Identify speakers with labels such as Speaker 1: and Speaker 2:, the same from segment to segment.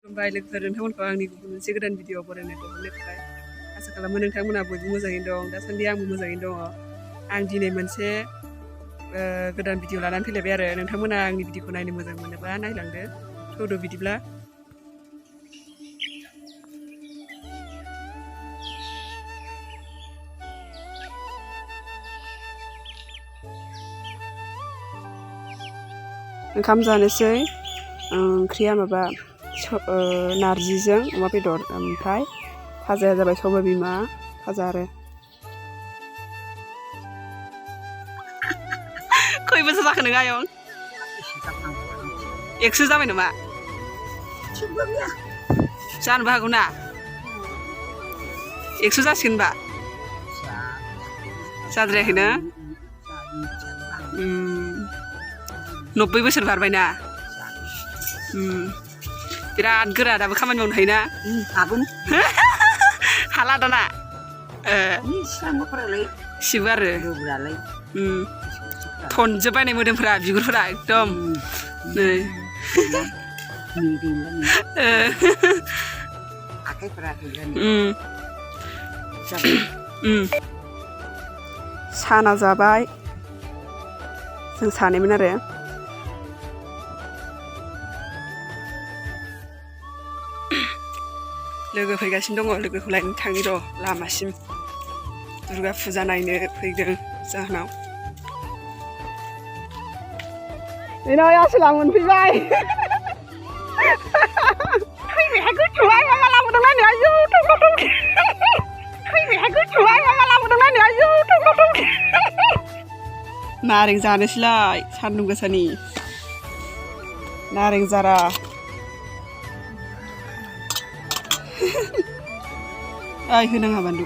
Speaker 1: खुलुमबाय लोगोफोर नोंथांमोनखौ आंनि गुबुन मोनसे गोदान भिडिअ बरायनायखौ हरनो थाखाय आसा खालामो नोंथांमोना बयबो मोजाङैनो दं दासान्दि आंबो मोजाङैनो दङ आं दिनै मोनसे गोदान भिडिअ लानानै फैलायबाय आरो नोंथांमोना आंनि भिडिअखौ नायनो मोजां मोनोबा नायलांदो थौदो बिदिब्ला ओंखाम जानोसै ओंख्रिया माबा नारजिजों अमा बेदर ओमफ्राय भाजाया जाबाय सबाय बिमा भाजा आरो खय बोसोर जाखो नों आयं 100 जाबाय नामा जानोबो हागौ ना 100 जासिगोन होनबा जाद्रायाखैनो 90 बोसोर बारबायना बिराद गोरा दाबो खामानि मावनो हायोना हाला दाना सिबो आरो थनजोबबायनाय मोदोमफोरा बिगुरफोरा एकदम नै साना जाबाय जों सानैमोन आरो लोगो फैगासिनो दङ लोगोखौ लायनो थांनि र' लामासिम दुर्गा फुजा नायनो फैदों जाहोनाव नै आसोला मोनफैबाय फैबायहाय गोथौहाय मा लाबोदों नायनो आयौ थंग्ला थंग्लि फैबायहाय गोथौहाय मा लाबोदों नायनो आयौ थंग्ला थंग्लि नारें जानोसैलाय सान्दुं गोसानि नारें जारा ओइ होनाङा बानलु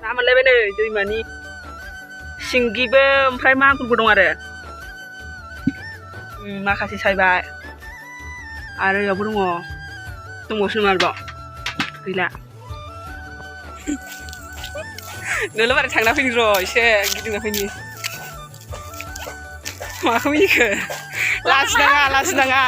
Speaker 1: ना मोनलायबाय नै दैमानि सिंगिबो ओमफ्राय मागुरबो दं आरो माखासे सायबाय आरो बेयावबो दंबावसो नामा आरोबाव गैला नलबारि थांना फैनि र' एसे गिदिंना फैनि माखौ मिनिखो लाजिनाङा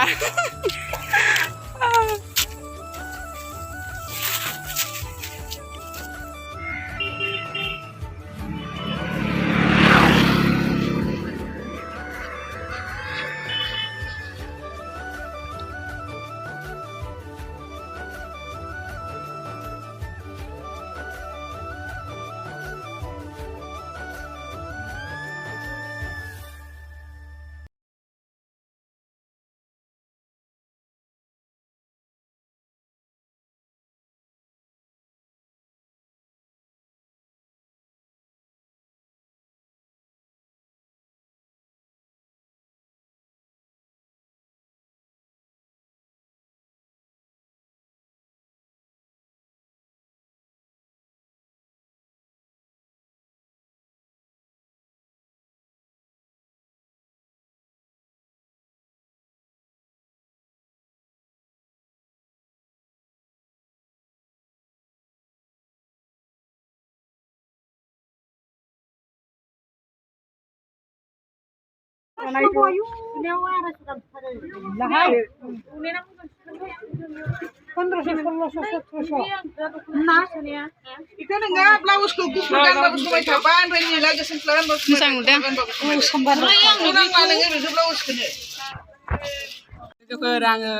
Speaker 1: लोगोफोर आङो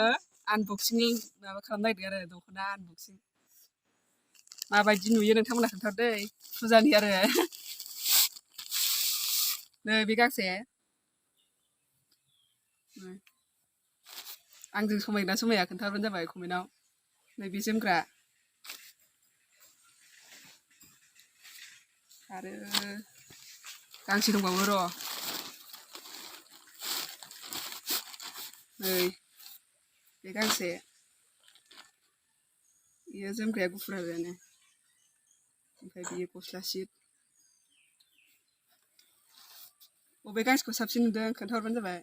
Speaker 1: आनबक्सिं माबा खालामनो नागिरदों आरो दख'ना आनबक्सिं माबायदि नुयो नोंथांमोना खोन्थाहरदै फुजानि आरो नै बे गांसे आंजों समायना समाया खोन्थाहरबानो जाबाय कमेन्टआव नै बे जोमग्रा आरो गांसे दंबावो र' नै बे गांसे बेयो जोमग्राया गुफुर आरो ओमफ्राय बेयो गस्ला सिट बबे गांसेखौ साबसिन नुदों खोन्थाहरबानो जाबाय